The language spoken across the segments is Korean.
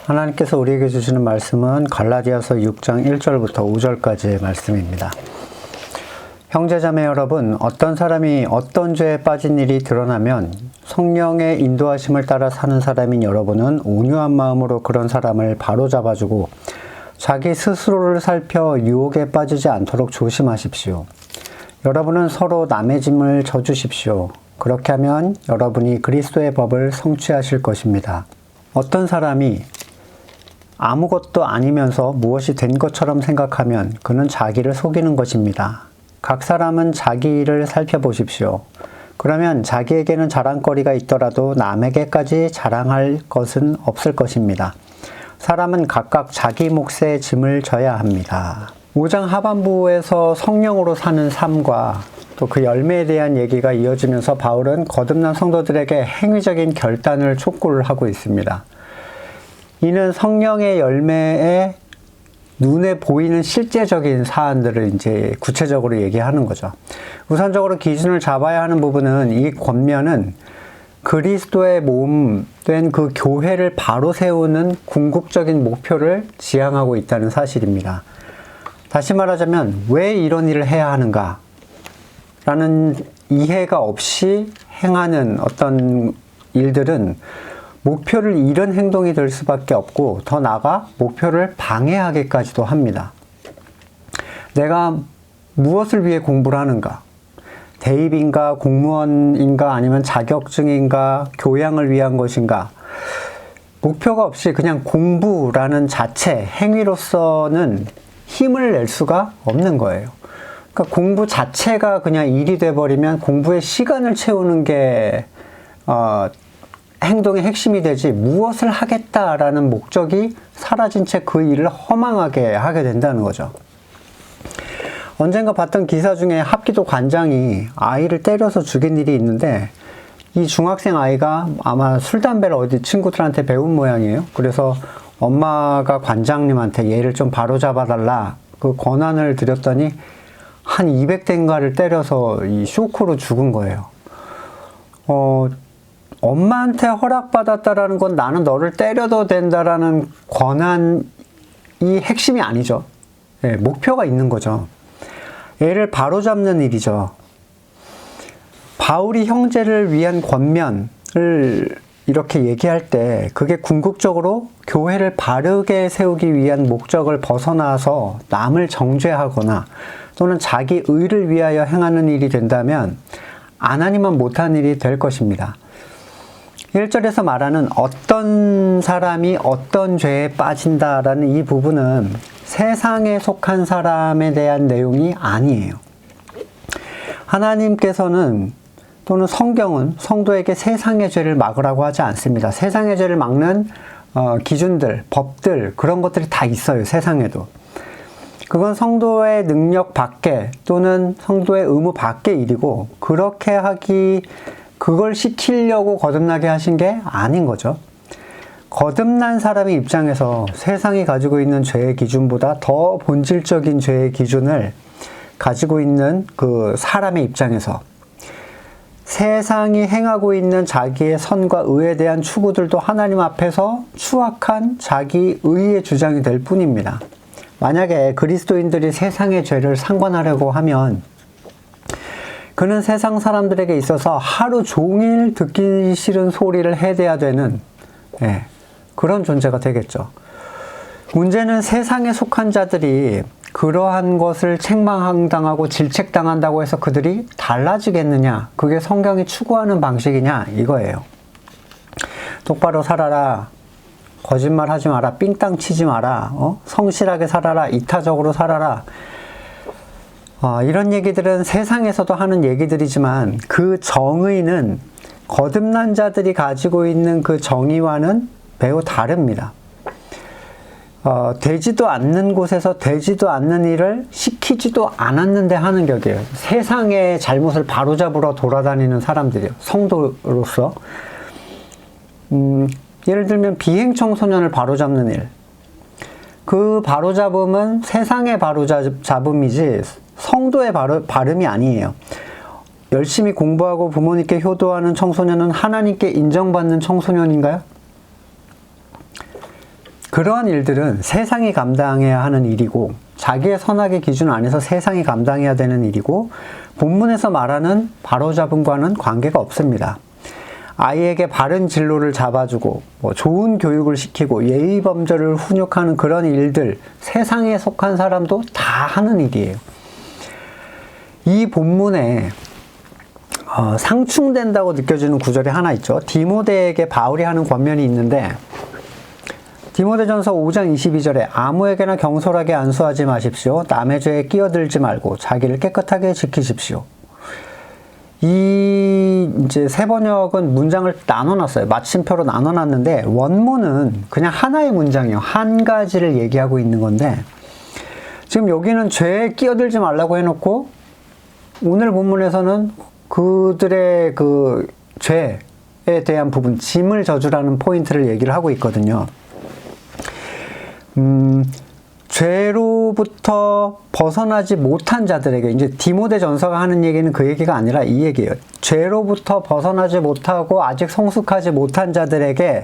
하나님께서 우리에게 주시는 말씀은 갈라디아서 6장 1절부터 5절까지의 말씀입니다. 형제자매 여러분, 어떤 사람이 어떤 죄에 빠진 일이 드러나면 성령의 인도하심을 따라 사는 사람인 여러분은 온유한 마음으로 그런 사람을 바로잡아주고 자기 스스로를 살펴 유혹에 빠지지 않도록 조심하십시오. 여러분은 서로 남의 짐을 져주십시오. 그렇게 하면 여러분이 그리스도의 법을 성취하실 것입니다. 어떤 사람이 아무것도 아니면서 무엇이 된 것처럼 생각하면 그는 자기를 속이는 것입니다. 각 사람은 자기 일을 살펴보십시오. 그러면 자기에게는 자랑거리가 있더라도 남에게까지 자랑할 것은 없을 것입니다. 사람은 각각 자기 몫의 짐을 져야 합니다. 5장 하반부에서 성령으로 사는 삶과 또 그 열매에 대한 얘기가 이어지면서 바울은 거듭난 성도들에게 행위적인 결단을 촉구를 하고 있습니다. 이는 성령의 열매에 눈에 보이는 실제적인 사안들을 이제 구체적으로 얘기하는 거죠. 우선적으로 기준을 잡아야 하는 부분은 이 권면은 그리스도의 몸 된 그 교회를 바로 세우는 궁극적인 목표를 지향하고 있다는 사실입니다. 다시 말하자면 왜 이런 일을 해야 하는가? 라는 이해가 없이 행하는 어떤 일들은 목표를 잃은 행동이 될 수밖에 없고 더 나아가 목표를 방해하기까지도 합니다. 내가 무엇을 위해 공부를 하는가? 대입인가, 공무원인가, 아니면 자격증인가, 교양을 위한 것인가? 목표가 없이 그냥 공부라는 자체, 행위로서는 힘을 낼 수가 없는 거예요. 그러니까 공부 자체가 그냥 일이 돼버리면 공부에 시간을 채우는 게 행동의 핵심이 되지 무엇을 하겠다라는 목적이 사라진 채 그 일을 허망하게 하게 된다는 거죠. 언젠가 봤던 기사 중에 합기도 관장이 아이를 때려서 죽인 일이 있는데 이 중학생 아이가 아마 술, 담배를 어디 친구들한테 배운 모양이에요. 그래서 엄마가 관장님한테 얘를 좀 바로잡아달라 그 권한을 드렸더니 한 200대인가를 때려서 이 쇼크로 죽은 거예요. 엄마한테 허락받았다라는 건 나는 너를 때려도 된다라는 권한이 핵심이 아니죠. 네, 목표가 있는 거죠. 얘를 바로잡는 일이죠. 바울이 형제를 위한 권면을 이렇게 얘기할 때 그게 궁극적으로 교회를 바르게 세우기 위한 목적을 벗어나서 남을 정죄하거나 또는 자기 의를 위하여 행하는 일이 된다면 안 하니만 못한 일이 될 것입니다. 1절에서 말하는 어떤 사람이 어떤 죄에 빠진다라는 이 부분은 세상에 속한 사람에 대한 내용이 아니에요. 하나님께서는 또는 성경은 성도에게 세상의 죄를 막으라고 하지 않습니다. 세상의 죄를 막는 기준들, 법들 그런 것들이 다 있어요. 세상에도. 그건 성도의 능력 밖에 또는 성도의 의무 밖의 일이고 그렇게 그걸 시키려고 거듭나게 하신 게 아닌 거죠. 거듭난 사람의 입장에서 세상이 가지고 있는 죄의 기준보다 더 본질적인 죄의 기준을 가지고 있는 그 사람의 입장에서 세상이 행하고 있는 자기의 선과 의에 대한 추구들도 하나님 앞에서 추악한 자기 의의 주장이 될 뿐입니다. 만약에 그리스도인들이 세상의 죄를 상관하려고 하면 그는 세상 사람들에게 있어서 하루 종일 듣기 싫은 소리를 해대야 되는 그런 존재가 되겠죠. 문제는 세상에 속한 자들이 그러한 것을 책망당하고 질책당한다고 해서 그들이 달라지겠느냐? 그게 성경이 추구하는 방식이냐? 이거예요. 똑바로 살아라. 거짓말 하지 마라. 삥땅 치지 마라. 성실하게 살아라. 이타적으로 살아라. 이런 얘기들은 세상에서도 하는 얘기들이지만 그 정의는 거듭난 자들이 가지고 있는 그 정의와는 매우 다릅니다. 되지도 않는 곳에서 되지도 않는 일을 시키지도 않았는데 하는 격이에요. 세상의 잘못을 바로잡으러 돌아다니는 사람들이에요. 성도로서. 예를 들면 비행 청소년을 바로잡는 일. 그 바로잡음은 세상의 바로잡음이지 성도의 발음이 아니에요. 열심히 공부하고 부모님께 효도하는 청소년은 하나님께 인정받는 청소년인가요? 그러한 일들은 세상이 감당해야 하는 일이고 자기의 선악의 기준 안에서 세상이 감당해야 되는 일이고 본문에서 말하는 바로잡음과는 관계가 없습니다. 아이에게 바른 진로를 잡아주고 좋은 교육을 시키고 예의 범절을 훈육하는 그런 일들, 세상에 속한 사람도 다 하는 일이에요. 이 본문에 상충된다고 느껴지는 구절이 하나 있죠. 디모데에게 바울이 하는 권면이 있는데 디모데전서 5장 22절에 아무에게나 경솔하게 안수하지 마십시오. 남의 죄에 끼어들지 말고 자기를 깨끗하게 지키십시오. 이 이제 새 번역은 문장을 나눠놨어요. 마침표로 나눠놨는데 원문은 그냥 하나의 문장이에요. 한 가지를 얘기하고 있는 건데 지금 여기는 죄에 끼어들지 말라고 해놓고 오늘 본문에서는 그들의 그 죄에 대한 부분, 짐을 져주라는 포인트를 얘기를 하고 있거든요. 죄로부터 벗어나지 못한 자들에게, 이제 디모데 전서가 하는 얘기는 그 얘기가 아니라 이 얘기예요. 죄로부터 벗어나지 못하고 아직 성숙하지 못한 자들에게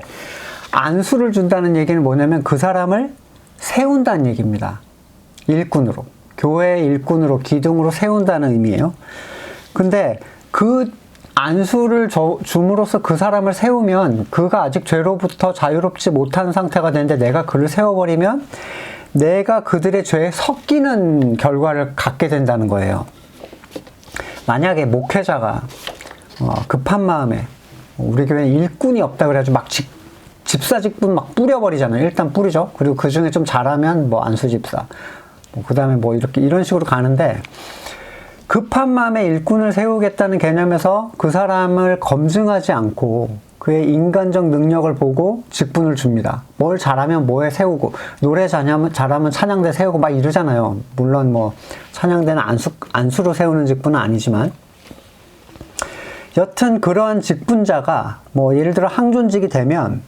안수를 준다는 얘기는 뭐냐면 그 사람을 세운다는 얘기입니다. 일꾼으로. 교회의 일꾼으로, 기둥으로 세운다는 의미예요. 근데 그 안수를 줌으로써 그 사람을 세우면 그가 아직 죄로부터 자유롭지 못한 상태가 되는데 내가 그를 세워버리면 내가 그들의 죄에 섞이는 결과를 갖게 된다는 거예요. 만약에 목회자가 급한 마음에 우리 교회에 일꾼이 없다 그래가지고 막 집사직분 막 뿌려버리잖아요. 일단 뿌리죠. 그리고 그 중에 좀 잘하면 뭐 안수집사, 그 다음에 뭐 이런 식으로 가는데 급한 마음에 일꾼을 세우겠다는 개념에서 그 사람을 검증하지 않고 그의 인간적 능력을 보고 직분을 줍니다. 뭘 잘하면 뭐에 세우고, 노래 잘하면 찬양대 세우고 막 이러잖아요. 물론 뭐 찬양대는 안수로 세우는 직분은 아니지만 여튼 그러한 직분자가 뭐 예를 들어 항존직이 되면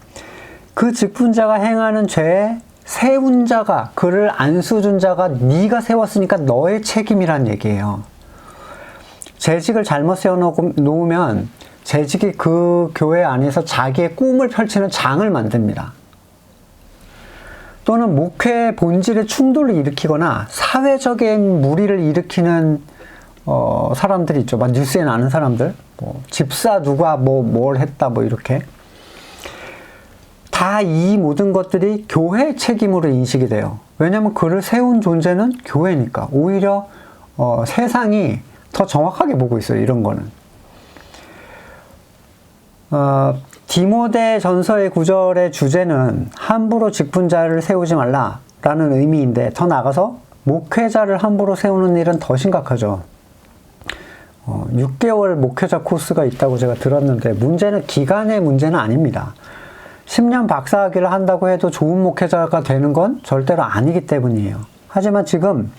그 직분자가 행하는 죄에 세운 자가, 그를 안수 준 자가 네가 세웠으니까 너의 책임이란 얘기예요. 재직을 잘못 세워놓으면 재직이 그 교회 안에서 자기의 꿈을 펼치는 장을 만듭니다. 또는 목회의 본질의 충돌을 일으키거나 사회적인 무리를 일으키는 사람들이 있죠. 막 뉴스에 나는 사람들, 뭐 집사 누가 뭘 했다 뭐 이렇게. 다 이 모든 것들이 교회의 책임으로 인식이 돼요. 왜냐하면 그를 세운 존재는 교회니까. 오히려 세상이 더 정확하게 보고 있어요. 이런 거는. 디모데 전서의 9절의 주제는 함부로 직분자를 세우지 말라라는 의미인데 더 나아가서 목회자를 함부로 세우는 일은 더 심각하죠. 6개월 목회자 코스가 있다고 제가 들었는데 문제는 기간의 문제는 아닙니다. 10년 박사학위를 한다고 해도 좋은 목회자가 되는 건 절대로 아니기 때문이에요. 하지만 지금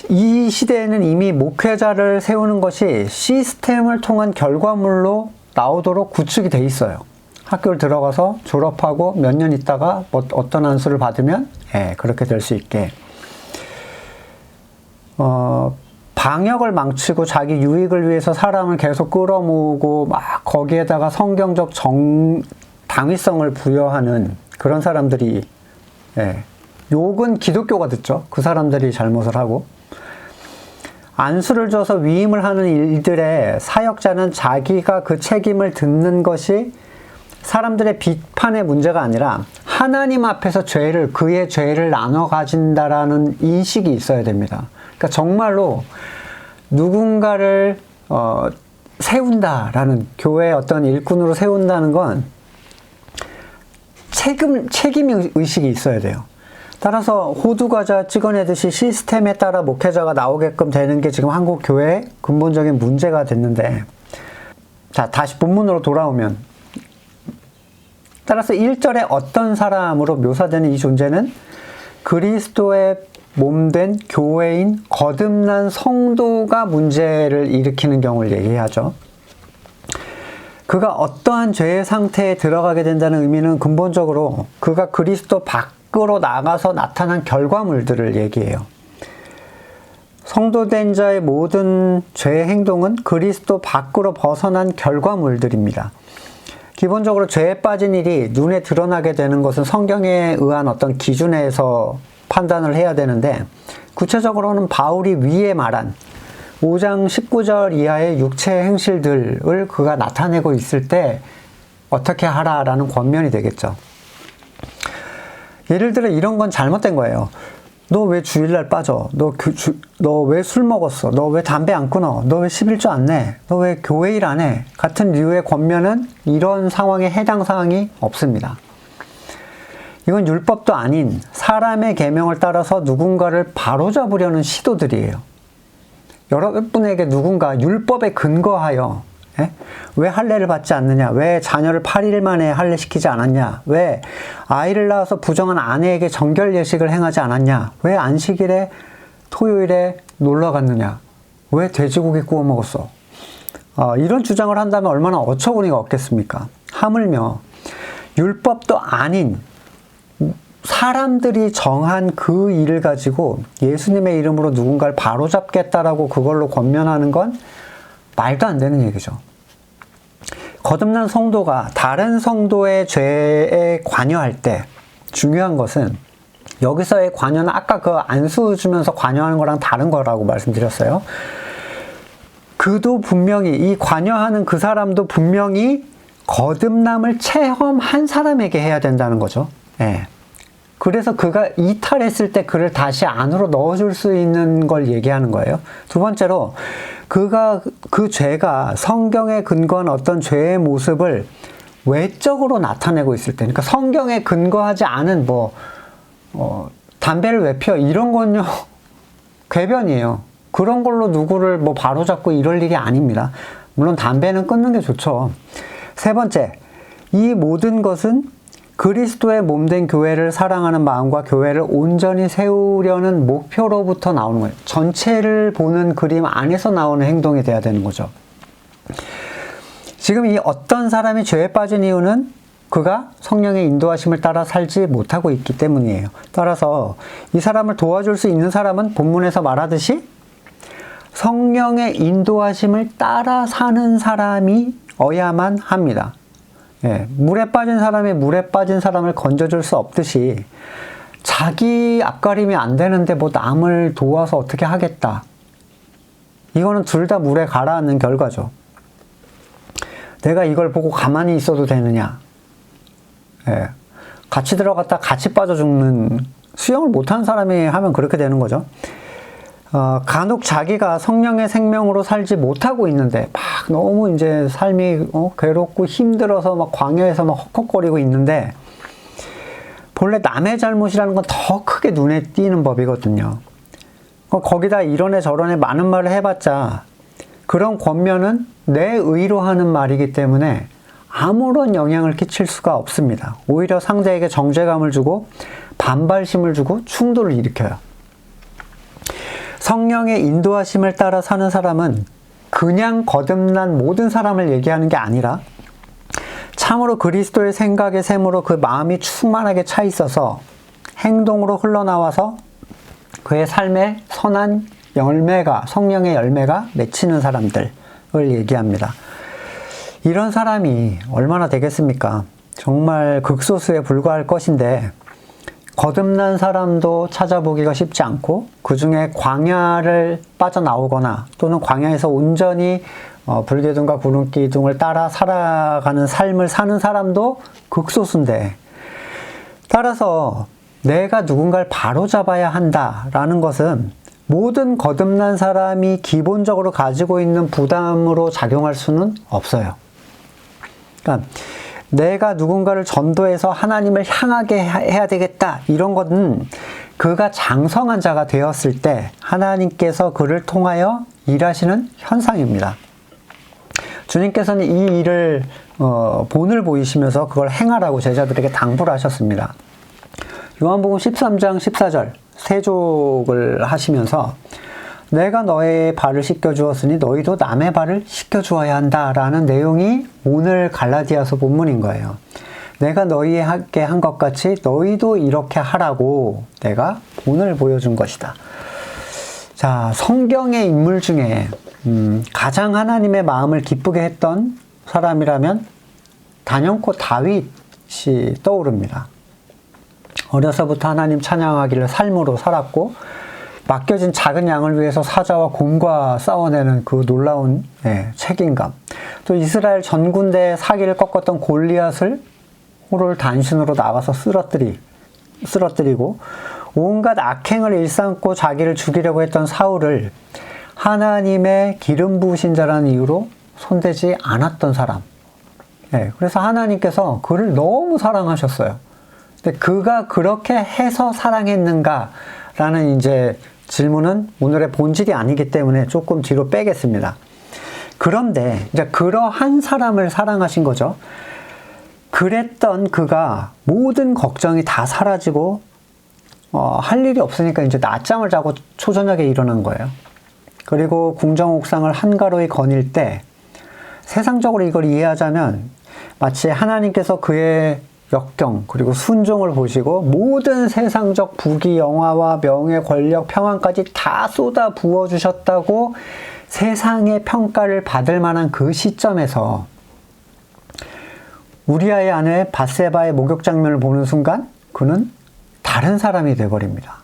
이 시대에는 이미 목회자를 세우는 것이 시스템을 통한 결과물로 나오도록 구축이 돼 있어요. 학교를 들어가서 졸업하고 몇 년 있다가 어떤 안수를 받으면 그렇게 될 수 있게. 방역을 망치고 자기 유익을 위해서 사람을 계속 끌어모으고 막 거기에다가 성경적 당위성을 부여하는 그런 사람들이, 욕은 기독교가 듣죠. 그 사람들이 잘못을 하고. 안수를 줘서 위임을 하는 일들의 사역자는 자기가 그 책임을 듣는 것이 사람들의 비판의 문제가 아니라 하나님 앞에서 그의 죄를 나눠 가진다라는 인식이 있어야 됩니다. 그러니까 정말로 누군가를 세운다라는, 교회의 어떤 일꾼으로 세운다는 건 책임 의식이 있어야 돼요. 따라서 호두과자 찍어내듯이 시스템에 따라 목회자가 나오게끔 되는 게 지금 한국 교회의 근본적인 문제가 됐는데, 자, 다시 본문으로 돌아오면, 따라서 1절에 어떤 사람으로 묘사되는 이 존재는 그리스도의 몸된 교회인 거듭난 성도가 문제를 일으키는 경우를 얘기하죠. 그가 어떠한 죄의 상태에 들어가게 된다는 의미는 근본적으로 그가 그리스도 밖으로 나가서 나타난 결과물들을 얘기해요. 성도된 자의 모든 죄의 행동은 그리스도 밖으로 벗어난 결과물들입니다. 기본적으로 죄에 빠진 일이 눈에 드러나게 되는 것은 성경에 의한 어떤 기준에서 판단을 해야 되는데, 구체적으로는 바울이 위에 말한 5장 19절 이하의 육체의 행실들을 그가 나타내고 있을 때 어떻게 하라라는 권면이 되겠죠. 예를 들어 이런 건 잘못된 거예요. 너 왜 주일날 빠져? 너 왜 술 먹었어? 너 왜 담배 안 끊어? 너 왜 11조 안 내? 너 왜 교회 일 안 해? 같은 류의 권면은 이런 상황에 해당 사항이 없습니다. 이건 율법도 아닌 사람의 계명을 따라서 누군가를 바로잡으려는 시도들이에요. 여러분에게 누군가 율법에 근거하여 왜 할례를 받지 않느냐? 왜 자녀를 8일 만에 할례시키지 않았냐? 왜 아이를 낳아서 부정한 아내에게 정결 예식을 행하지 않았냐? 왜 안식일에 토요일에 놀러 갔느냐? 왜 돼지고기 구워 먹었어? 이런 주장을 한다면 얼마나 어처구니가 없겠습니까? 하물며 율법도 아닌 사람들이 정한 그 일을 가지고 예수님의 이름으로 누군가를 바로잡겠다라고 그걸로 권면하는 건 말도 안 되는 얘기죠. 거듭난 성도가 다른 성도의 죄에 관여할 때 중요한 것은, 여기서의 관여는 아까 그 안수 주면서 관여하는 거랑 다른 거라고 말씀드렸어요. 그도 분명히, 이 관여하는 그 사람도 분명히 거듭남을 체험한 사람에게 해야 된다는 거죠. 예. 그래서 그가 이탈했을 때 그를 다시 안으로 넣어줄 수 있는 걸 얘기하는 거예요. 두 번째로, 그 죄가 성경에 근거한 어떤 죄의 모습을 외적으로 나타내고 있을 때, 그러니까 성경에 근거하지 않은 담배를 왜 피워? 이런 건요, 궤변이에요. 그런 걸로 누구를 바로잡고 이럴 일이 아닙니다. 물론 담배는 끊는 게 좋죠. 세 번째, 이 모든 것은 그리스도의 몸된 교회를 사랑하는 마음과 교회를 온전히 세우려는 목표로부터 나오는 거예요. 전체를 보는 그림 안에서 나오는 행동이 돼야 되는 거죠. 지금 이 어떤 사람이 죄에 빠진 이유는 그가 성령의 인도하심을 따라 살지 못하고 있기 때문이에요. 따라서 이 사람을 도와줄 수 있는 사람은 본문에서 말하듯이 성령의 인도하심을 따라 사는 사람이어야만 합니다. 예, 물에 빠진 사람이 물에 빠진 사람을 건져줄 수 없듯이 자기 앞가림이 안 되는데 남을 도와서 어떻게 하겠다. 이거는 둘 다 물에 가라앉는 결과죠. 내가 이걸 보고 가만히 있어도 되느냐. 예, 같이 들어갔다 같이 빠져 죽는, 수영을 못하는 사람이 하면 그렇게 되는 거죠. 간혹 자기가 성령의 생명으로 살지 못하고 있는데 너무 이제 삶이 괴롭고 힘들어서 광야에서 헉헉거리고 있는데, 본래 남의 잘못이라는 건 더 크게 눈에 띄는 법이거든요. 거기다 이런애 저런애 많은 말을 해봤자 그런 권면은 내 의로 하는 말이기 때문에 아무런 영향을 끼칠 수가 없습니다. 오히려 상대에게 정죄감을 주고 반발심을 주고 충돌을 일으켜요. 성령의 인도하심을 따라 사는 사람은 그냥 거듭난 모든 사람을 얘기하는 게 아니라 참으로 그리스도의 생각의 셈으로 그 마음이 충만하게 차 있어서 행동으로 흘러나와서 그의 삶에 선한 열매가, 성령의 열매가 맺히는 사람들을 얘기합니다. 이런 사람이 얼마나 되겠습니까? 정말 극소수에 불과할 것인데, 거듭난 사람도 찾아보기가 쉽지 않고, 그 중에 광야를 빠져나오거나 또는 광야에서 온전히 불기둥과 구름기둥을 따라 살아가는 삶을 사는 사람도 극소수인데, 따라서 내가 누군가를 바로잡아야 한다라는 것은 모든 거듭난 사람이 기본적으로 가지고 있는 부담으로 작용할 수는 없어요. 그러니까 내가 누군가를 전도해서 하나님을 향하게 해야 되겠다, 이런 것은 그가 장성한 자가 되었을 때 하나님께서 그를 통하여 일하시는 현상입니다. 주님께서는 이 일을 본을 보이시면서 그걸 행하라고 제자들에게 당부를 하셨습니다. 요한복음 13장 14절 세족을 하시면서 내가 너의 발을 씻겨주었으니 너희도 남의 발을 씻겨주어야 한다라는 내용이 오늘 갈라디아서 본문인 거예요. 내가 너희에게 한 것 같이 너희도 이렇게 하라고 내가 본을 보여준 것이다. 자, 성경의 인물 중에 가장 하나님의 마음을 기쁘게 했던 사람이라면 단연코 다윗이 떠오릅니다. 어려서부터 하나님 찬양하기를 삶으로 살았고 맡겨진 작은 양을 위해서 사자와 곰과 싸워내는 그 놀라운 책임감, 또 이스라엘 전군대의 사기를 꺾었던 골리앗을 호를 단신으로 나가서 쓰러뜨리고 온갖 악행을 일삼고 자기를 죽이려고 했던 사울을 하나님의 기름 부으신 자라는 이유로 손대지 않았던 사람. 그래서 하나님께서 그를 너무 사랑하셨어요. 근데 그가 그렇게 해서 사랑했는가라는 이제 질문은 오늘의 본질이 아니기 때문에 조금 뒤로 빼겠습니다. 그런데 이제 그러한 사람을 사랑하신 거죠. 그랬던 그가 모든 걱정이 다 사라지고 할 일이 없으니까 이제 낮잠을 자고 초저녁에 일어난 거예요. 그리고 궁정 옥상을 한가로이 거닐 때 세상적으로 이걸 이해하자면 마치 하나님께서 그의 역경 그리고 순종을 보시고 모든 세상적 부귀 영화와 명예 권력 평안까지 다 쏟아 부어주셨다고 세상의 평가를 받을 만한 그 시점에서 우리아의 아내 밧세바의 목욕 장면을 보는 순간 그는 다른 사람이 되어버립니다.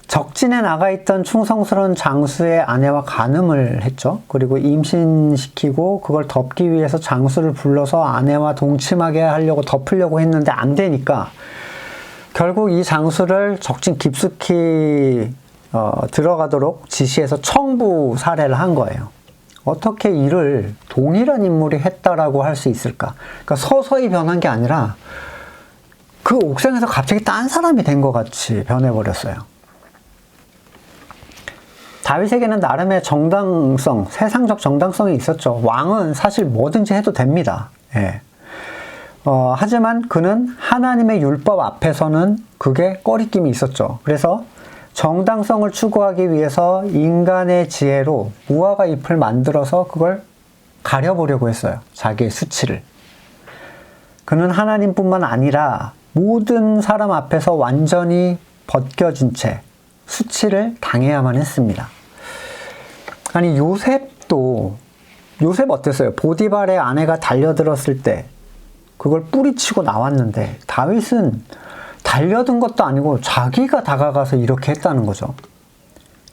적진에 나가 있던 충성스러운 장수의 아내와 간음을 했죠. 그리고 임신시키고 그걸 덮기 위해서 장수를 불러서 아내와 동침하게 하려고 덮으려고 했는데 안 되니까 결국 이 장수를 적진 깊숙이 들어가도록 지시해서 청부 살해를 한 거예요. 어떻게 이를 동일한 인물이 했다라고 할 수 있을까? 그러니까 서서히 변한 게 아니라 그 옥상에서 갑자기 딴 사람이 된 것 같이 변해버렸어요. 다윗에게는 나름의 정당성, 세상적 정당성이 있었죠. 왕은 사실 뭐든지 해도 됩니다. 하지만 그는 하나님의 율법 앞에서는 그게 꺼리낌이 있었죠. 그래서 정당성을 추구하기 위해서 인간의 지혜로 무화과 잎을 만들어서 그걸 가려보려고 했어요. 자기의 수치를. 그는 하나님뿐만 아니라 모든 사람 앞에서 완전히 벗겨진 채 수치를 당해야만 했습니다. 아니 요셉 어땠어요? 보디발의 아내가 달려들었을 때 그걸 뿌리치고 나왔는데 다윗은 달려든 것도 아니고 자기가 다가가서 이렇게 했다는 거죠.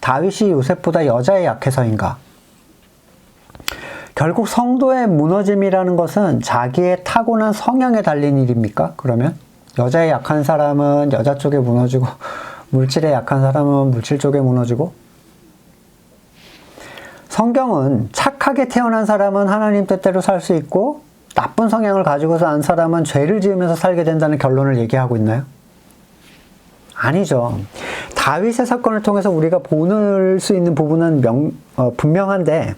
다윗이 요셉보다 여자에 약해서인가? 결국 성도의 무너짐이라는 것은 자기의 타고난 성향에 달린 일입니까? 그러면 여자에 약한 사람은 여자 쪽에 무너지고 물질에 약한 사람은 물질 쪽에 무너지고, 성경은 착하게 태어난 사람은 하나님 뜻대로 살 수 있고 나쁜 성향을 가지고 산 사람은 죄를 지으면서 살게 된다는 결론을 얘기하고 있나요? 아니죠. 다윗의 사건을 통해서 우리가 보는 수 있는 부분은 분명한데,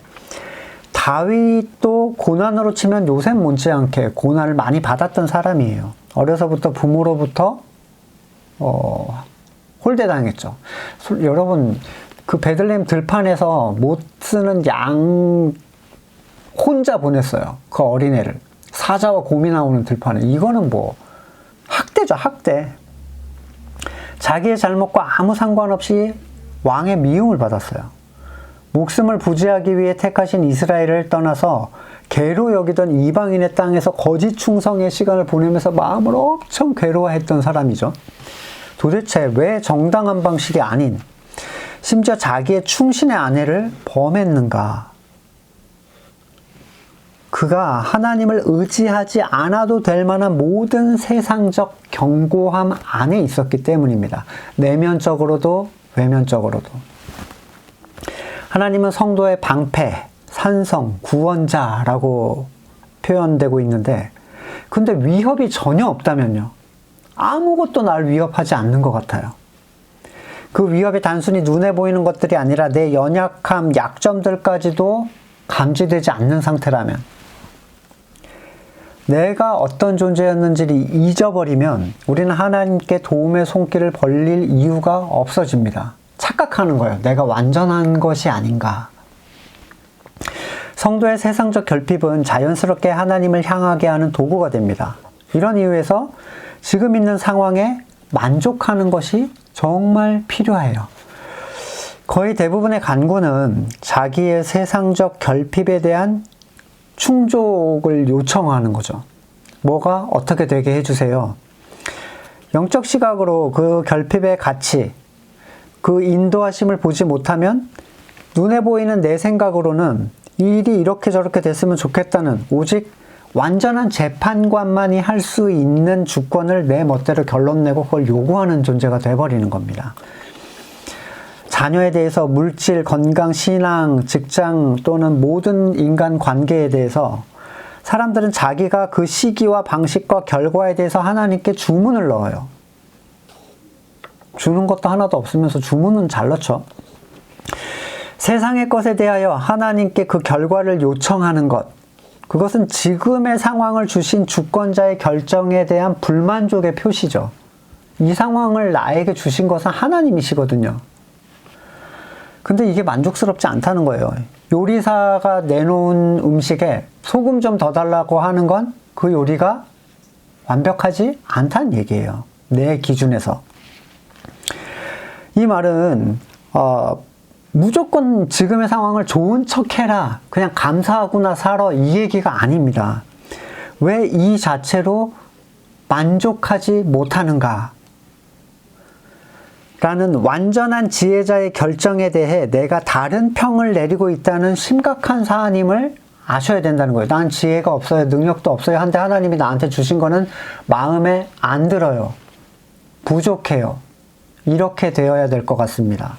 다윗도 고난으로 치면 요셉 못지않게 고난을 많이 받았던 사람이에요. 어려서부터 부모로부터 홀대당했죠. 여러분, 그 베들레헴 들판에서 못 쓰는 양 혼자 보냈어요. 그 어린애를. 사자와 곰이 나오는 들판에. 이거는 뭐 학대죠, 학대. 자기의 잘못과 아무 상관없이 왕의 미움을 받았어요. 목숨을 부지하기 위해 택하신 이스라엘을 떠나서 괴로 여기던 이방인의 땅에서 거짓 충성의 시간을 보내면서 마음을 엄청 괴로워했던 사람이죠. 도대체 왜 정당한 방식이 아닌, 심지어 자기의 충신의 아내를 범했는가? 그가 하나님을 의지하지 않아도 될 만한 모든 세상적 견고함 안에 있었기 때문입니다. 내면적으로도 외면적으로도. 하나님은 성도의 방패, 산성, 구원자라고 표현되고 있는데, 근데 위협이 전혀 없다면요? 아무것도 날 위협하지 않는 것 같아요. 그 위협이 단순히 눈에 보이는 것들이 아니라 내 연약함, 약점들까지도 감지되지 않는 상태라면, 내가 어떤 존재였는지를 잊어버리면 우리는 하나님께 도움의 손길을 벌릴 이유가 없어집니다. 착각하는 거예요. 내가 완전한 것이 아닌가. 성도의 세상적 결핍은 자연스럽게 하나님을 향하게 하는 도구가 됩니다. 이런 이유에서 지금 있는 상황에 만족하는 것이 정말 필요해요. 거의 대부분의 간구는 자기의 세상적 결핍에 대한 충족을 요청하는 거죠. 뭐가 어떻게 되게 해주세요. 영적 시각으로 그 결핍의 가치, 그 인도하심을 보지 못하면 눈에 보이는 내 생각으로는 이 일이 이렇게 저렇게 됐으면 좋겠다는 오직 완전한 재판관만이 할 수 있는 주권을 내 멋대로 결론 내고 그걸 요구하는 존재가 돼버리는 겁니다. 자녀에 대해서 물질, 건강, 신앙, 직장 또는 모든 인간 관계에 대해서 사람들은 자기가 그 시기와 방식과 결과에 대해서 하나님께 주문을 넣어요. 주는 것도 하나도 없으면서 주문은 잘 넣죠. 세상의 것에 대하여 하나님께 그 결과를 요청하는 것, 그것은 지금의 상황을 주신 주권자의 결정에 대한 불만족의 표시죠. 이 상황을 나에게 주신 것은 하나님이시거든요. 근데 이게 만족스럽지 않다는 거예요. 요리사가 내놓은 음식에 소금 좀 더 달라고 하는 건 그 요리가 완벽하지 않다는 얘기예요. 내 기준에서. 이 말은 무조건 지금의 상황을 좋은 척해라, 그냥 감사하구나 살아, 이 얘기가 아닙니다. 왜 이 자체로 만족하지 못하는가? 라는 완전한 지혜자의 결정에 대해 내가 다른 평을 내리고 있다는 심각한 사안임을 아셔야 된다는 거예요. 난 지혜가 없어요. 능력도 없어요. 한데 하나님이 나한테 주신 거는 마음에 안 들어요. 부족해요. 이렇게 되어야 될 것 같습니다.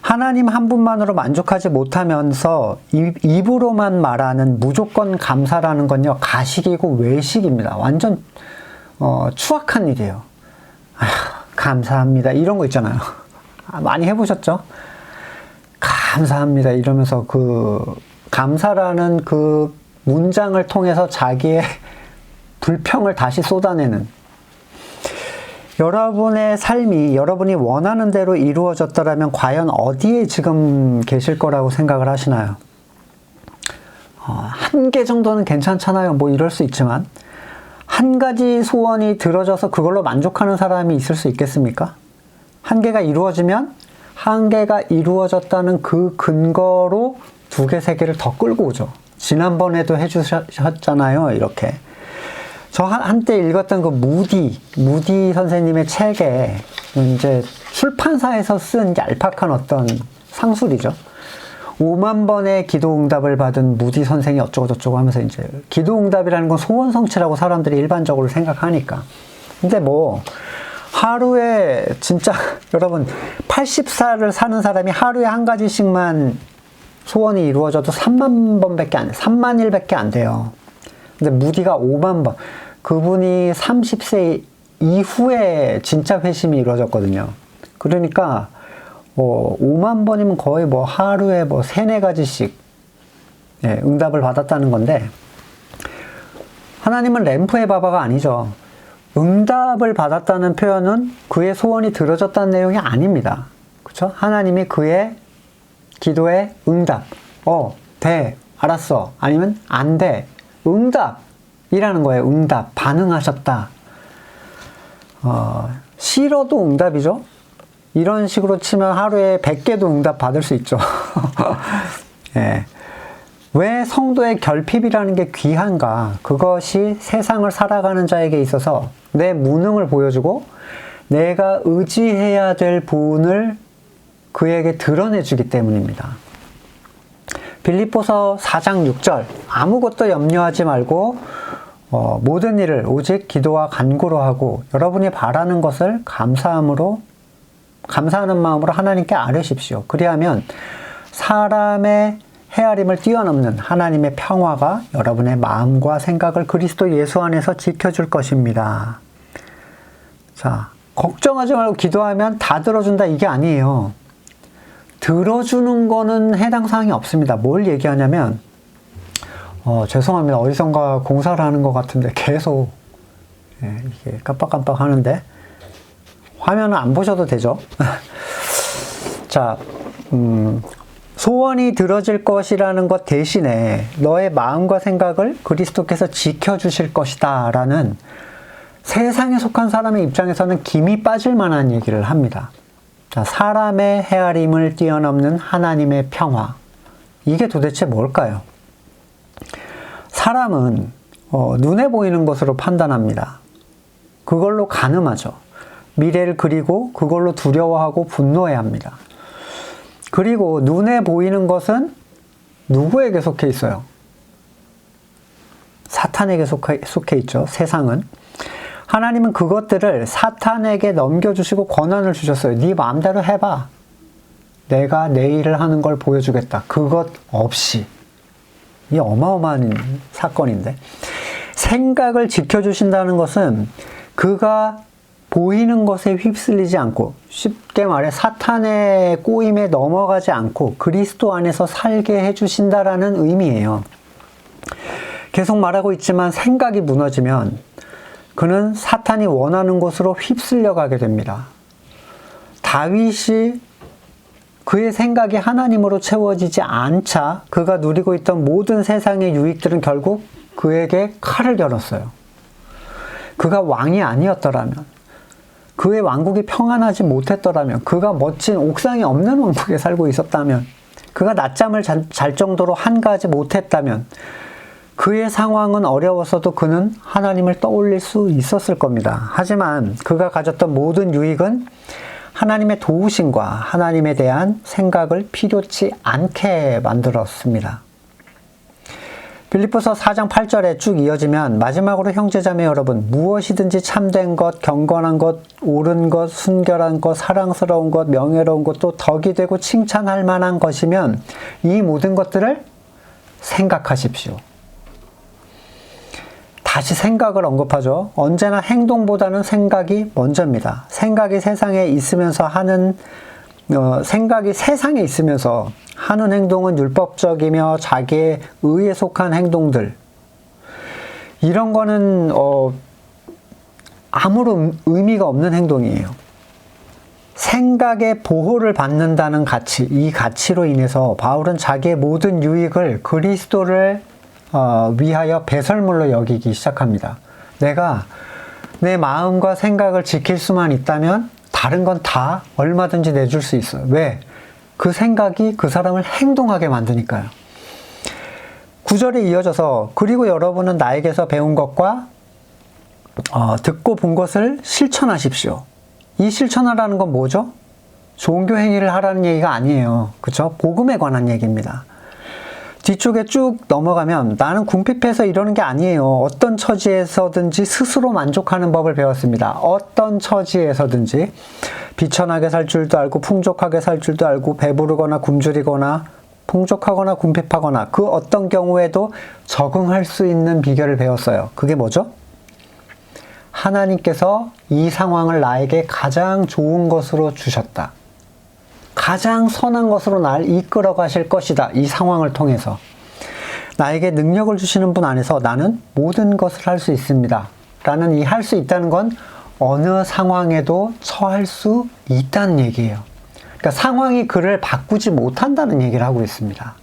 하나님 한 분만으로 만족하지 못하면서 입으로만 말하는 무조건 감사라는 건요, 가식이고 외식입니다. 완전 추악한 일이에요. 아휴, 감사합니다. 이런 거 있잖아요. 많이 해보셨죠? 감사합니다. 이러면서 감사라는 그 문장을 통해서 자기의 불평을 다시 쏟아내는, 여러분의 삶이 여러분이 원하는 대로 이루어졌더라면 과연 어디에 지금 계실 거라고 생각을 하시나요? 한 개 정도는 괜찮잖아요. 뭐 이럴 수 있지만 한 가지 소원이 들어져서 그걸로 만족하는 사람이 있을 수 있겠습니까? 한 개가 이루어지면 한 개가 이루어졌다는 그 근거로 두 개, 세 개를 더 끌고 오죠. 지난번에도 해주셨잖아요. 이렇게. 저 한때 읽었던 그 무디 선생님의 책에 이제 출판사에서 쓴 얄팍한 어떤 상술이죠. 5만 번의 기도응답을 받은 무디 선생이 어쩌고저쩌고 하면서 이제 기도응답이라는 건 소원 성취라고 사람들이 일반적으로 생각하니까. 근데 뭐 하루에 진짜 여러분 80살을 사는 사람이 하루에 한 가지씩만 소원이 이루어져도 3만 번밖에 안 돼요. 3만 일밖에 안 돼요. 근데 무디가 5만 번. 그분이 30세 이후에 진짜 회심이 이루어졌거든요. 그러니까 5만 번이면 거의 뭐 하루에 뭐 3-4가지씩 응답을 받았다는 건데, 하나님은 램프의 바바가 아니죠. 응답을 받았다는 표현은 그의 소원이 들어졌다는 내용이 아닙니다. 그렇죠? 하나님이 그의 기도에 응답, 돼, 알았어, 아니면 안 돼, 응답이라는 거예요. 응답, 반응하셨다. 싫어도 응답이죠. 이런 식으로 치면 하루에 100개도 응답 받을 수 있죠. 예. 왜 성도의 결핍이라는 게 귀한가? 그것이 세상을 살아가는 자에게 있어서 내 무능을 보여주고 내가 의지해야 될 부분을 그에게 드러내주기 때문입니다. 빌립보서 4장 6절, 아무것도 염려하지 말고 모든 일을 오직 기도와 간구로 하고 여러분이 바라는 것을 감사하는 마음으로 하나님께 아뢰십시오. 그리하면 사람의 헤아림을 뛰어넘는 하나님의 평화가 여러분의 마음과 생각을 그리스도 예수 안에서 지켜줄 것입니다. 자, 걱정하지 말고 기도하면 다 들어준다, 이게 아니에요. 들어주는 거는 해당 사항이 없습니다. 뭘 얘기하냐면, 죄송합니다. 어디선가 공사를 하는 것 같은데 계속 이게 깜빡깜빡 하는데 화면은 안 보셔도 되죠. 자, 소원이 들어질 것이라는 것 대신에 너의 마음과 생각을 그리스도께서 지켜주실 것이다 라는 세상에 속한 사람의 입장에서는 김이 빠질 만한 얘기를 합니다. 자, 사람의 헤아림을 뛰어넘는 하나님의 평화. 이게 도대체 뭘까요? 사람은 눈에 보이는 것으로 판단합니다. 그걸로 간음하죠. 미래를 그리고 그걸로 두려워하고 분노해야 합니다. 그리고 눈에 보이는 것은 누구에게 속해 있어요? 사탄에게 속해 있죠. 세상은. 하나님은 그것들을 사탄에게 넘겨주시고 권한을 주셨어요. 네 마음대로 해봐. 내가 내 일을 하는 걸 보여주겠다. 그것 없이. 이 어마어마한 사건인데. 생각을 지켜주신다는 것은 그가 보이는 것에 휩쓸리지 않고, 쉽게 말해 사탄의 꼬임에 넘어가지 않고 그리스도 안에서 살게 해주신다라는 의미예요. 계속 말하고 있지만 생각이 무너지면 그는 사탄이 원하는 곳으로 휩쓸려 가게 됩니다. 다윗이 그의 생각이 하나님으로 채워지지 않자 그가 누리고 있던 모든 세상의 유익들은 결국 그에게 칼을 겨눴어요. 그가 왕이 아니었더라면, 그의 왕국이 평안하지 못했더라면, 그가 멋진 옥상이 없는 왕국에 살고 있었다면, 그가 낮잠을 잘 정도로 한가하지 못했다면 그의 상황은 어려웠어도 그는 하나님을 떠올릴 수 있었을 겁니다. 하지만 그가 가졌던 모든 유익은 하나님의 도우심과 하나님에 대한 생각을 필요치 않게 만들었습니다. 빌립보서 4장 8절에 쭉 이어지면 마지막으로 형제자매 여러분, 무엇이든지 참된 것, 경건한 것, 옳은 것, 순결한 것, 사랑스러운 것, 명예로운 것, 또 덕이 되고 칭찬할 만한 것이면 이 모든 것들을 생각하십시오. 다시 생각을 언급하죠. 언제나 행동보다는 생각이 먼저입니다. 생각이 세상에 있으면서 하는 행동은 율법적이며 자기의 의에 속한 행동들. 이런 거는 아무런 의미가 없는 행동이에요. 생각의 보호를 받는다는 가치, 이 가치로 인해서 바울은 자기의 모든 유익을 그리스도를 위하여 배설물로 여기기 시작합니다. 내가 내 마음과 생각을 지킬 수만 있다면 다른 건 다 얼마든지 내줄 수 있어요. 왜? 그 생각이 그 사람을 행동하게 만드니까요. 9절에 이어져서 그리고 여러분은 나에게서 배운 것과 듣고 본 것을 실천하십시오. 이 실천하라는 건 뭐죠? 종교 행위를 하라는 얘기가 아니에요. 그렇죠? 복음에 관한 얘기입니다. 뒤쪽에 쭉 넘어가면 나는 궁핍해서 이러는 게 아니에요. 어떤 처지에서든지 스스로 만족하는 법을 배웠습니다. 어떤 처지에서든지 비천하게 살 줄도 알고 풍족하게 살 줄도 알고 배부르거나 굶주리거나 풍족하거나 궁핍하거나 그 어떤 경우에도 적응할 수 있는 비결을 배웠어요. 그게 뭐죠? 하나님께서 이 상황을 나에게 가장 좋은 것으로 주셨다. 가장 선한 것으로 날 이끌어 가실 것이다. 이 상황을 통해서. 나에게 능력을 주시는 분 안에서 나는 모든 것을 할 수 있습니다. 라는 이 할 수 있다는 건 어느 상황에도 처할 수 있다는 얘기예요. 그러니까 상황이 그를 바꾸지 못한다는 얘기를 하고 있습니다.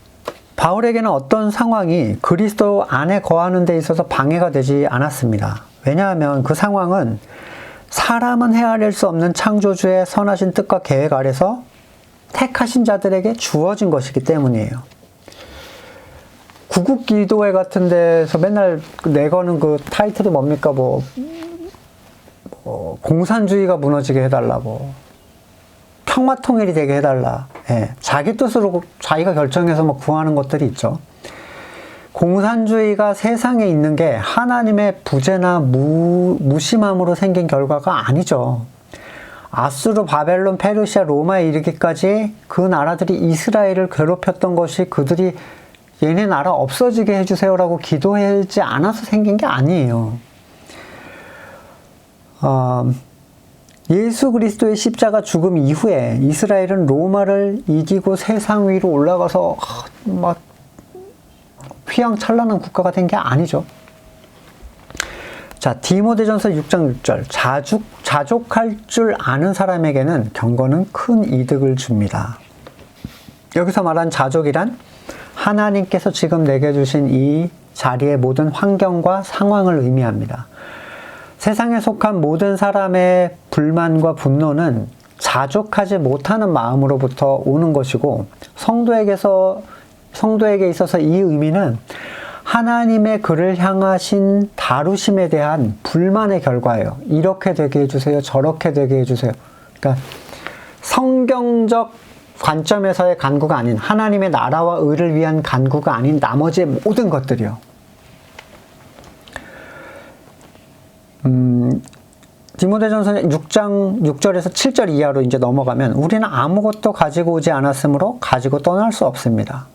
바울에게는 어떤 상황이 그리스도 안에 거하는 데 있어서 방해가 되지 않았습니다. 왜냐하면 그 상황은 사람은 헤아릴 수 없는 창조주의 선하신 뜻과 계획 아래서 택하신 자들에게 주어진 것이기 때문이에요. 구국기도회 같은 데서 맨날 내거는 그 타이틀이 뭡니까? 공산주의가 무너지게 해달라고. 평화통일이 되게 해달라. 예. 자기 뜻으로 자기가 결정해서 구하는 것들이 있죠. 공산주의가 세상에 있는 게 하나님의 부재나 무심함으로 생긴 결과가 아니죠. 아수르, 바벨론, 페르시아, 로마에 이르기까지 그 나라들이 이스라엘을 괴롭혔던 것이 그들이 얘네 나라 없어지게 해주세요라고 기도하지 않아서 생긴 게 아니에요. 예수 그리스도의 십자가 죽음 이후에 이스라엘은 로마를 이기고 세상 위로 올라가서 막 휘황찬란한 국가가 된 게 아니죠. 자, 디모데전서 6장 6절. 자족할 줄 아는 사람에게는 경건은 큰 이득을 줍니다. 여기서 말한 자족이란 하나님께서 지금 내게 주신 이 자리의 모든 환경과 상황을 의미합니다. 세상에 속한 모든 사람의 불만과 분노는 자족하지 못하는 마음으로부터 오는 것이고 성도에게 있어서 이 의미는 하나님의 그를 향하신 다루심에 대한 불만의 결과예요. 이렇게 되게 해주세요. 저렇게 되게 해주세요. 그러니까 성경적 관점에서의 간구가 아닌, 하나님의 나라와 의를 위한 간구가 아닌 나머지 모든 것들이요. 디모데전서 6장 6절에서 7절 이하로 이제 넘어가면, 우리는 아무것도 가지고 오지 않았으므로 가지고 떠날 수 없습니다.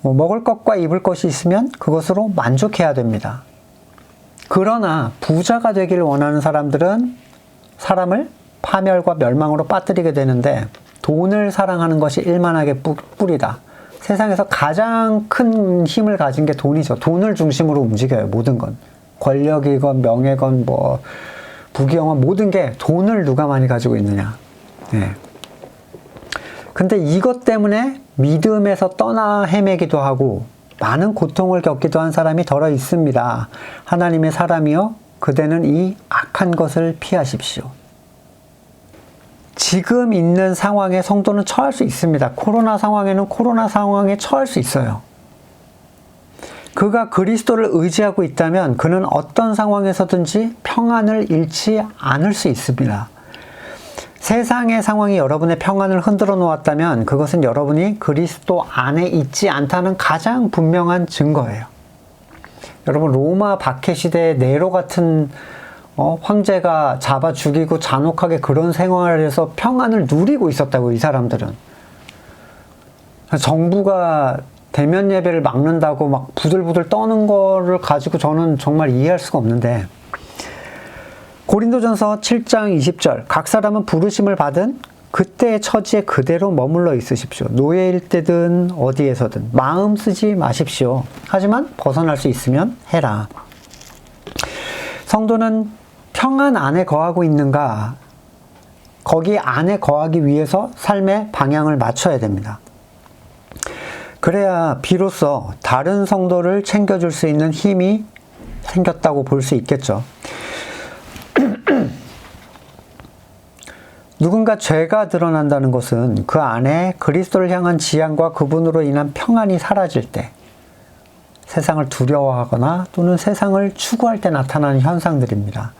먹을 것과 입을 것이 있으면 그것으로 만족해야 됩니다. 그러나 부자가 되기를 원하는 사람들은 사람을 파멸과 멸망으로 빠뜨리게 되는데, 돈을 사랑하는 것이 일만하게 뿌리다. 세상에서 가장 큰 힘을 가진 게 돈이죠. 돈을 중심으로 움직여요. 모든 건. 권력이건 명예건 뭐 부귀영화, 모든 게 돈을 누가 많이 가지고 있느냐. 네. 근데 이것 때문에 믿음에서 떠나 헤매기도 하고 많은 고통을 겪기도 한 사람이 더러 있습니다. 하나님의 사람이여, 그대는 이 악한 것을 피하십시오. 지금 있는 상황에 성도는 처할 수 있습니다. 코로나 상황에는 코로나 상황에 처할 수 있어요. 그가 그리스도를 의지하고 있다면 그는 어떤 상황에서든지 평안을 잃지 않을 수 있습니다. 세상의 상황이 여러분의 평안을 흔들어 놓았다면 그것은 여러분이 그리스도 안에 있지 않다는 가장 분명한 증거예요. 여러분, 로마 박해 시대의 네로 같은 황제가 잡아 죽이고 잔혹하게 그런 생활에서 평안을 누리고 있었다고, 이 사람들은. 정부가 대면 예배를 막는다고 막 부들부들 떠는 거를 가지고 저는 정말 이해할 수가 없는데, 고린도전서 7장 20절, 각 사람은 부르심을 받은 그때의 처지에 그대로 머물러 있으십시오. 노예일 때든 어디에서든 마음 쓰지 마십시오. 하지만 벗어날 수 있으면 해라. 성도는 평안 안에 거하고 있는가, 거기 안에 거하기 위해서 삶의 방향을 맞춰야 됩니다. 그래야 비로소 다른 성도를 챙겨줄 수 있는 힘이 생겼다고 볼 수 있겠죠. 누군가 죄가 드러난다는 것은 그 안에 그리스도를 향한 지향과 그분으로 인한 평안이 사라질 때, 세상을 두려워하거나 또는 세상을 추구할 때 나타나는 현상들입니다.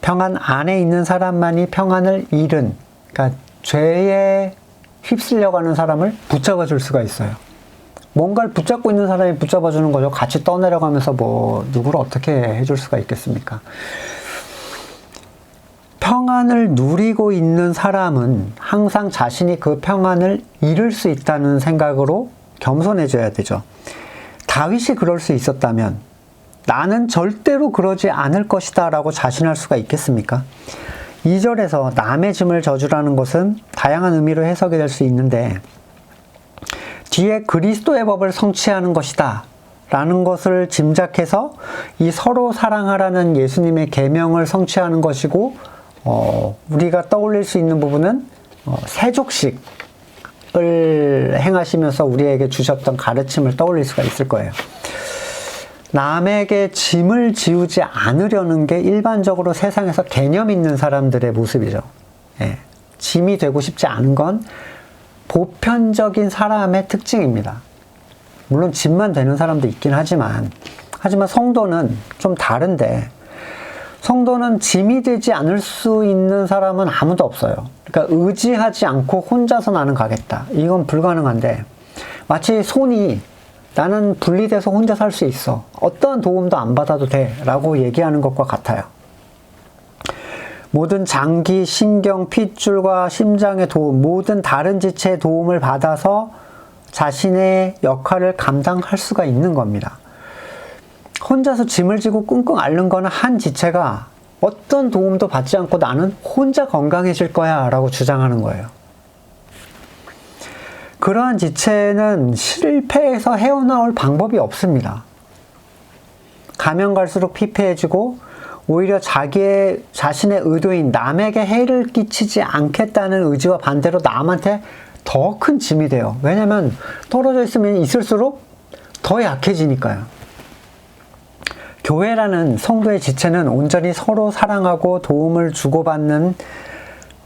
평안 안에 있는 사람만이 평안을 잃은, 그러니까 죄에 휩쓸려가는 사람을 붙잡아 줄 수가 있어요. 뭔가를 붙잡고 있는 사람이 붙잡아 주는 거죠. 같이 떠내려가면서 뭐 누구를 어떻게 해줄 수가 있겠습니까? 평안을 누리고 있는 사람은 항상 자신이 그 평안을 잃을 수 있다는 생각으로 겸손해져야 되죠. 다윗이 그럴 수 있었다면 나는 절대로 그러지 않을 것이다 라고 자신할 수가 있겠습니까? 2절에서 남의 짐을 져주라는 것은 다양한 의미로 해석이 될 수 있는데, 뒤에 그리스도의 법을 성취하는 것이다 라는 것을 짐작해서 이 서로 사랑하라는 예수님의 계명을 성취하는 것이고, 우리가 떠올릴 수 있는 부분은 세족식을 행하시면서 우리에게 주셨던 가르침을 떠올릴 수가 있을 거예요. 남에게 짐을 지우지 않으려는 게 일반적으로 세상에서 개념 있는 사람들의 모습이죠. 예, 짐이 되고 싶지 않은 건 보편적인 사람의 특징입니다. 물론 짐만 되는 사람도 있긴 하지만 성도는 좀 다른데, 성도는 짐이 되지 않을 수 있는 사람은 아무도 없어요. 그러니까 의지하지 않고 혼자서 나는 가겠다, 이건 불가능한데, 마치 손이 나는 분리돼서 혼자 살 수 있어, 어떠한 도움도 안 받아도 돼 라고 얘기하는 것과 같아요. 모든 장기, 신경, 핏줄과 심장의 도움, 모든 다른 지체의 도움을 받아서 자신의 역할을 감당할 수가 있는 겁니다. 혼자서 짐을 지고 끙끙 앓는 거는 한 지체가 어떤 도움도 받지 않고 나는 혼자 건강해질 거야 라고 주장하는 거예요. 그러한 지체는 실패해서 헤어나올 방법이 없습니다. 가면 갈수록 피폐해지고 오히려 자신의 의도인 남에게 해를 끼치지 않겠다는 의지와 반대로 남한테 더 큰 짐이 돼요. 왜냐하면 떨어져 있으면 있을수록 더 약해지니까요. 교회라는 성도의 지체는 온전히 서로 사랑하고 도움을 주고받는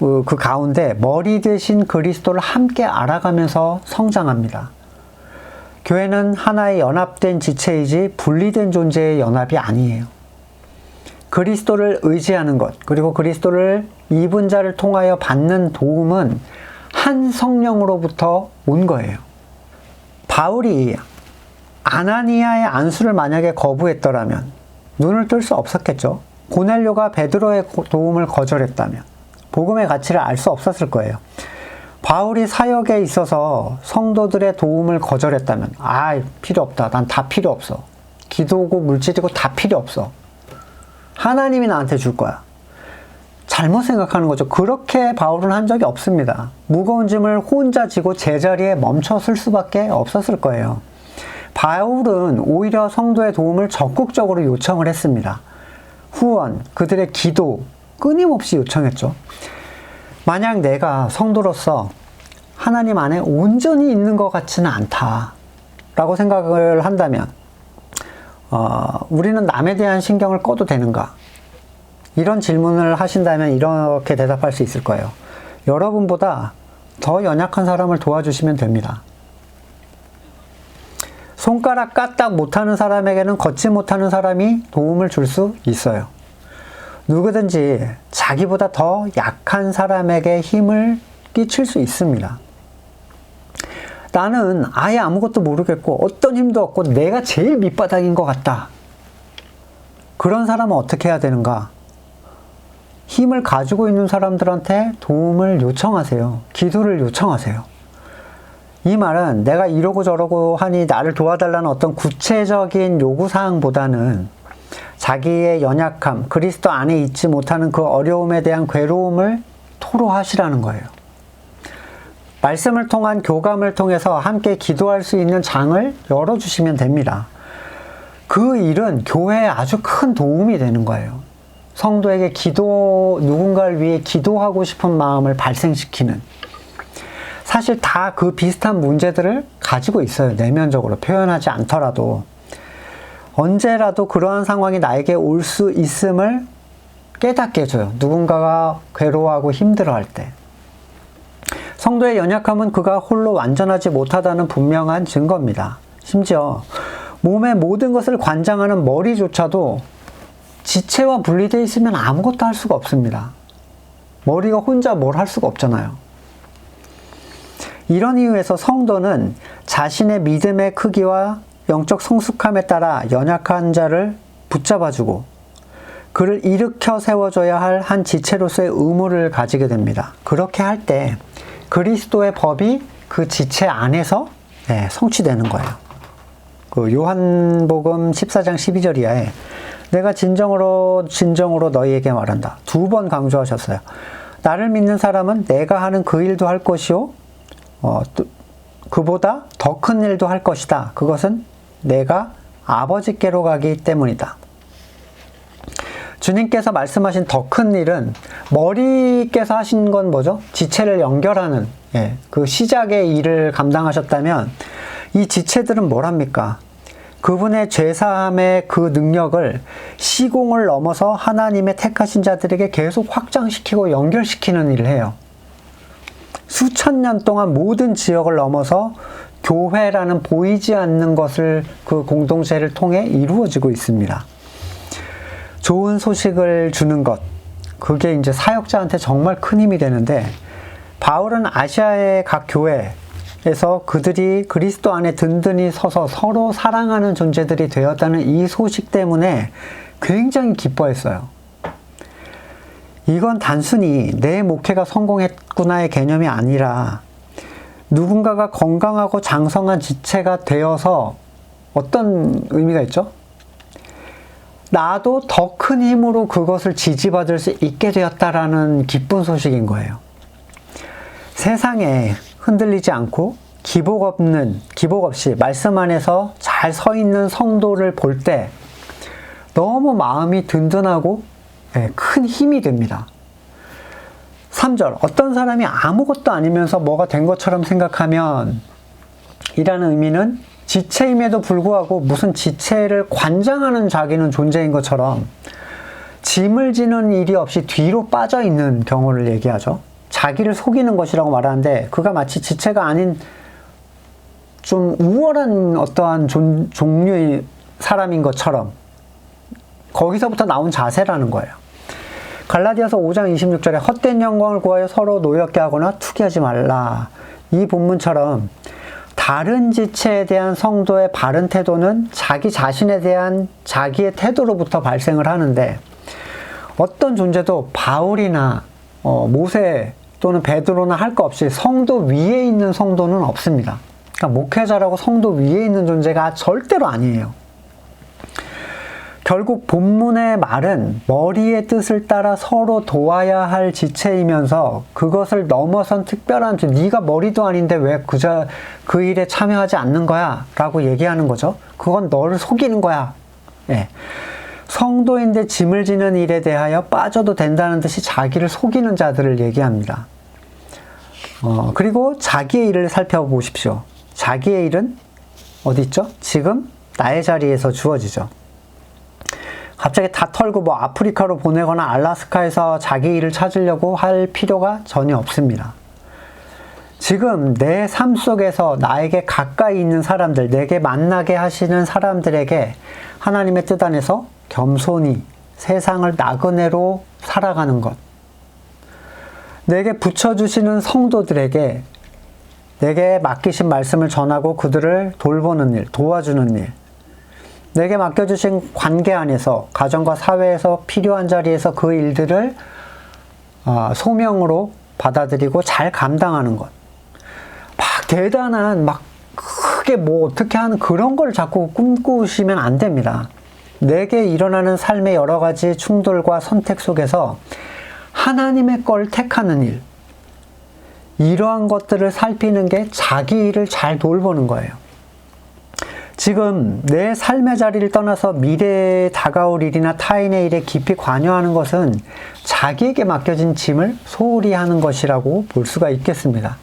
그 가운데 머리 대신 그리스도를 함께 알아가면서 성장합니다. 교회는 하나의 연합된 지체이지 분리된 존재의 연합이 아니에요. 그리스도를 의지하는 것, 그리고 그리스도를 입은 자를 통하여 받는 도움은 한 성령으로부터 온 거예요. 바울이 아나니아의 안수를 만약에 거부했더라면 눈을 뜰 수 없었겠죠. 고넬료가 베드로의 도움을 거절했다면 복음의 가치를 알 수 없었을 거예요. 바울이 사역에 있어서 성도들의 도움을 거절했다면 필요 없다. 난 다 필요 없어. 기도고 물질이고 다 필요 없어. 하나님이 나한테 줄 거야. 잘못 생각하는 거죠. 그렇게 바울은 한 적이 없습니다. 무거운 짐을 혼자 지고 제자리에 멈춰 설 수밖에 없었을 거예요. 바울은 오히려 성도의 도움을 적극적으로 요청을 했습니다. 후원, 그들의 기도 끊임없이 요청했죠. 만약 내가 성도로서 하나님 안에 온전히 있는 것 같지는 않다 라고 생각을 한다면 우리는 남에 대한 신경을 꺼도 되는가? 이런 질문을 하신다면 이렇게 대답할 수 있을 거예요. 여러분보다 더 연약한 사람을 도와주시면 됩니다. 손가락 까딱 못하는 사람에게는 걷지 못하는 사람이 도움을 줄 수 있어요. 누구든지 자기보다 더 약한 사람에게 힘을 끼칠 수 있습니다. 나는 아예 아무것도 모르겠고 어떤 힘도 없고 내가 제일 밑바닥인 것 같다. 그런 사람은 어떻게 해야 되는가? 힘을 가지고 있는 사람들한테 도움을 요청하세요. 기도를 요청하세요. 이 말은 내가 이러고 저러고 하니 나를 도와달라는 어떤 구체적인 요구사항보다는 자기의 연약함, 그리스도 안에 있지 못하는 그 어려움에 대한 괴로움을 토로하시라는 거예요. 말씀을 통한 교감을 통해서 함께 기도할 수 있는 장을 열어주시면 됩니다. 그 일은 교회에 아주 큰 도움이 되는 거예요. 성도에게 누군가를 위해 기도하고 싶은 마음을 발생시키는. 사실 다 그 비슷한 문제들을 가지고 있어요. 내면적으로 표현하지 않더라도. 언제라도 그러한 상황이 나에게 올 수 있음을 깨닫게 해줘요. 누군가가 괴로워하고 힘들어할 때. 성도의 연약함은 그가 홀로 완전하지 못하다는 분명한 증거입니다. 심지어 몸의 모든 것을 관장하는 머리조차도 지체와 분리되어 있으면 아무것도 할 수가 없습니다. 머리가 혼자 뭘 할 수가 없잖아요. 이런 이유에서 성도는 자신의 믿음의 크기와 영적 성숙함에 따라 연약한 자를 붙잡아주고 그를 일으켜 세워줘야 할 한 지체로서의 의무를 가지게 됩니다. 그렇게 할 때 그리스도의 법이 그 지체 안에서 성취되는 거예요. 그 요한복음 14장 12절 이하에 내가 진정으로 너희에게 말한다. 2번 강조하셨어요. 나를 믿는 사람은 내가 하는 그 일도 할 것이요 그보다 더 큰 일도 할 것이다. 그것은 내가 아버지께로 가기 때문이다. 주님께서 말씀하신 더 큰 일은 머리께서 하신 건 뭐죠? 지체를 연결하는 그 시작의 일을 감당하셨다면 이 지체들은 뭘 합니까? 그분의 죄사함의 그 능력을 시공을 넘어서 하나님의 택하신 자들에게 계속 확장시키고 연결시키는 일을 해요. 수천 년 동안 모든 지역을 넘어서 교회라는 보이지 않는 것을 그 공동체를 통해 이루어지고 있습니다. 좋은 소식을 주는 것, 그게 이제 사역자한테 정말 큰 힘이 되는데 바울은 아시아의 각 교회에서 그들이 그리스도 안에 든든히 서서 서로 사랑하는 존재들이 되었다는 이 소식 때문에 굉장히 기뻐했어요. 이건 단순히 내 목회가 성공했구나의 개념이 아니라 누군가가 건강하고 장성한 지체가 되어서 어떤 의미가 있죠? 나도 더 큰 힘으로 그것을 지지받을 수 있게 되었다라는 기쁜 소식인 거예요. 세상에 흔들리지 않고 기복 없이 말씀 안에서 잘 서 있는 성도를 볼 때 너무 마음이 든든하고 큰 힘이 됩니다. 3절 어떤 사람이 아무것도 아니면서 뭐가 된 것처럼 생각하면 이라는 의미는 지체임에도 불구하고 무슨 지체를 관장하는 자기는 존재인 것처럼 짐을 지는 일이 없이 뒤로 빠져 있는 경우를 얘기하죠. 자기를 속이는 것이라고 말하는데 그가 마치 지체가 아닌 좀 우월한 어떠한 종류의 사람인 것처럼 거기서부터 나온 자세라는 거예요. 갈라디아서 5장 26절에 헛된 영광을 구하여 서로 노엽게 하거나 투기하지 말라. 이 본문처럼 다른 지체에 대한 성도의 바른 태도는 자기 자신에 대한 자기의 태도로부터 발생을 하는데, 어떤 존재도 바울이나 모세 또는 베드로나 할 거 없이 성도 위에 있는 성도는 없습니다. 그러니까 목회자라고 성도 위에 있는 존재가 절대로 아니에요. 결국 본문의 말은 머리의 뜻을 따라 서로 도와야 할 지체이면서 그것을 넘어선 특별한 네가 머리도 아닌데 왜 그 일에 참여하지 않는 거야? 라고 얘기하는 거죠. 그건 너를 속이는 거야. 예. 성도인데 짐을 지는 일에 대하여 빠져도 된다는 듯이 자기를 속이는 자들을 얘기합니다. 그리고 자기의 일을 살펴보십시오. 자기의 일은 어디 있죠? 지금 나의 자리에서 주어지죠. 갑자기 다 털고 아프리카로 보내거나 알라스카에서 자기 일을 찾으려고 할 필요가 전혀 없습니다. 지금 내 삶 속에서 나에게 가까이 있는 사람들, 내게 만나게 하시는 사람들에게 하나님의 뜻 안에서 겸손히 세상을 나그네로 살아가는 것, 내게 붙여주시는 성도들에게 내게 맡기신 말씀을 전하고 그들을 돌보는 일, 도와주는 일, 내게 맡겨주신 관계 안에서 가정과 사회에서 필요한 자리에서 그 일들을 소명으로 받아들이고 잘 감당하는 것. 대단한 크게 어떻게 하는 그런 걸 자꾸 꿈꾸시면 안 됩니다. 내게 일어나는 삶의 여러 가지 충돌과 선택 속에서 하나님의 걸 택하는 일, 이러한 것들을 살피는 게 자기 일을 잘 돌보는 거예요. 지금 내 삶의 자리를 떠나서 미래에 다가올 일이나 타인의 일에 깊이 관여하는 것은 자기에게 맡겨진 짐을 소홀히 하는 것이라고 볼 수가 있겠습니다.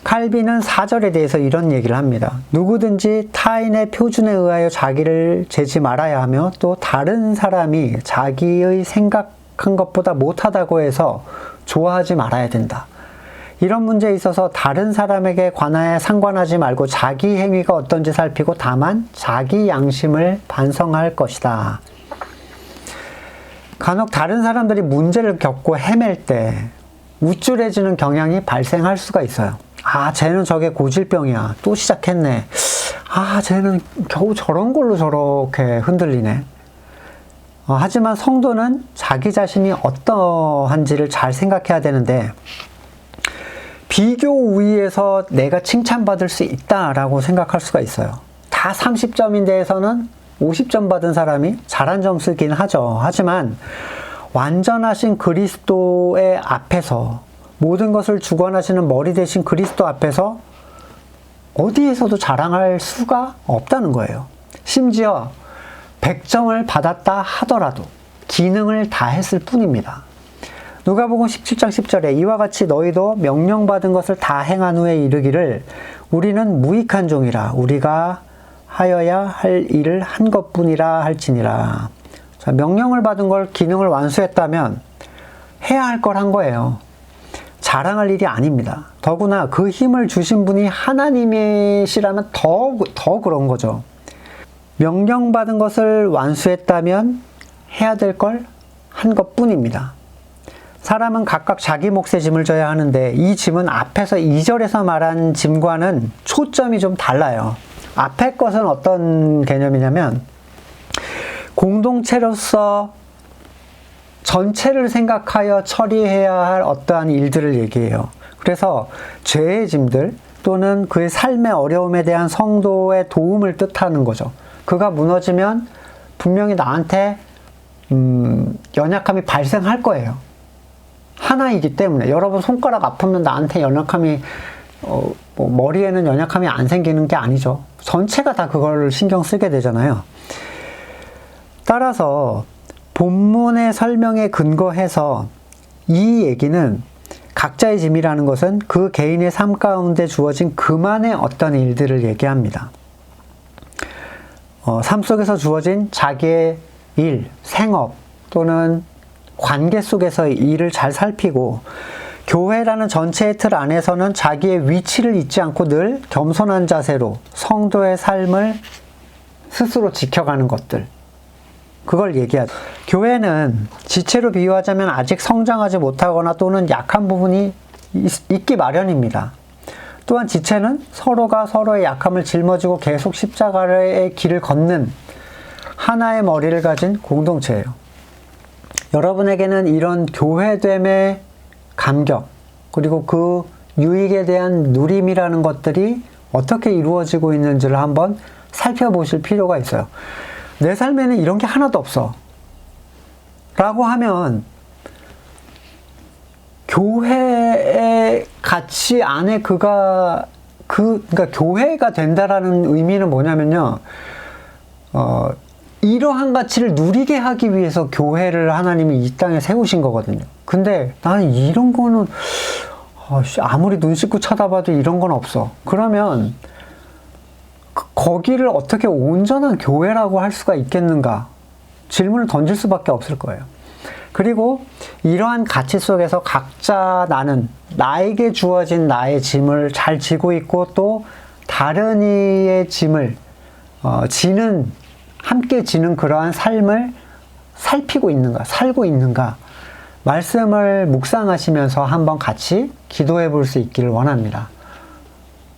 칼빈은 4절에 대해서 이런 얘기를 합니다. 누구든지 타인의 표준에 의하여 자기를 재지 말아야 하며, 또 다른 사람이 자기의 생각한 것보다 못하다고 해서 좋아하지 말아야 된다. 이런 문제에 있어서 다른 사람에게 관하여 상관하지 말고 자기 행위가 어떤지 살피고 다만 자기 양심을 반성할 것이다. 간혹 다른 사람들이 문제를 겪고 헤맬 때 우쭐해지는 경향이 발생할 수가 있어요. 쟤는 저게 고질병이야. 또 시작했네. 쟤는 겨우 저런 걸로 저렇게 흔들리네. 하지만 성도는 자기 자신이 어떠한지를 잘 생각해야 되는데, 비교 우위에서 내가 칭찬받을 수 있다라고 생각할 수가 있어요. 다 30점인데에서는 50점 받은 사람이 잘한 점수긴 하죠. 하지만 완전하신 그리스도의 앞에서, 모든 것을 주관하시는 머리 대신 그리스도 앞에서 어디에서도 자랑할 수가 없다는 거예요. 심지어 100점을 받았다 하더라도 기능을 다 했을 뿐입니다. 누가복음 17장 10절에 이와 같이 너희도 명령받은 것을 다 행한 후에 이르기를 우리는 무익한 종이라, 우리가 하여야 할 일을 한 것뿐이라 할지니라. 자, 명령을 받은 걸, 기능을 완수했다면 해야 할 걸 한 거예요. 자랑할 일이 아닙니다. 더구나 그 힘을 주신 분이 하나님이시라면 더 그런 거죠. 명령받은 것을 완수했다면 해야 될 걸 한 것뿐입니다. 사람은 각각 자기 몫의 짐을 져야 하는데, 이 짐은 앞에서 2절에서 말한 짐과는 초점이 좀 달라요. 앞에 것은 어떤 개념이냐면 공동체로서 전체를 생각하여 처리해야 할 어떠한 일들을 얘기해요. 그래서 죄의 짐들 또는 그의 삶의 어려움에 대한 성도의 도움을 뜻하는 거죠. 그가 무너지면 분명히 나한테 연약함이 발생할 거예요. 하나이기 때문에. 여러분 손가락 아프면 나한테 연약함이 머리에는 연약함이 안 생기는 게 아니죠. 전체가 다 그걸 신경 쓰게 되잖아요. 따라서 본문의 설명에 근거해서 이 얘기는, 각자의 짐이라는 것은 그 개인의 삶 가운데 주어진 그만의 어떤 일들을 얘기합니다. 삶 속에서 주어진 자기의 일, 생업 또는 관계 속에서의 일을 잘 살피고 교회라는 전체의 틀 안에서는 자기의 위치를 잊지 않고 늘 겸손한 자세로 성도의 삶을 스스로 지켜가는 것들, 그걸 얘기하죠. 교회는 지체로 비유하자면 아직 성장하지 못하거나 또는 약한 부분이 있기 마련입니다. 또한 지체는 서로가 서로의 약함을 짊어지고 계속 십자가의 길을 걷는 하나의 머리를 가진 공동체예요. 여러분에게는 이런 교회됨의 감격, 그리고 그 유익에 대한 누림이라는 것들이 어떻게 이루어지고 있는지를 한번 살펴보실 필요가 있어요. 내 삶에는 이런 게 하나도 없어 라고 하면 교회의 가치 안에 그러니까 교회가 된다라는 의미는 뭐냐면요, 이러한 가치를 누리게 하기 위해서 교회를 하나님이 이 땅에 세우신 거거든요. 근데 나는 이런 거는 아무리 눈 씻고 쳐다봐도 이런 건 없어. 그러면 거기를 어떻게 온전한 교회라고 할 수가 있겠는가? 질문을 던질 수밖에 없을 거예요. 그리고 이러한 가치 속에서 각자 나에게 주어진 나의 짐을 잘 지고 있고 또 다른 이의 짐을 함께 지는 그러한 삶을 살피고 있는가, 살고 있는가, 말씀을 묵상하시면서 한번 같이 기도해 볼 수 있기를 원합니다.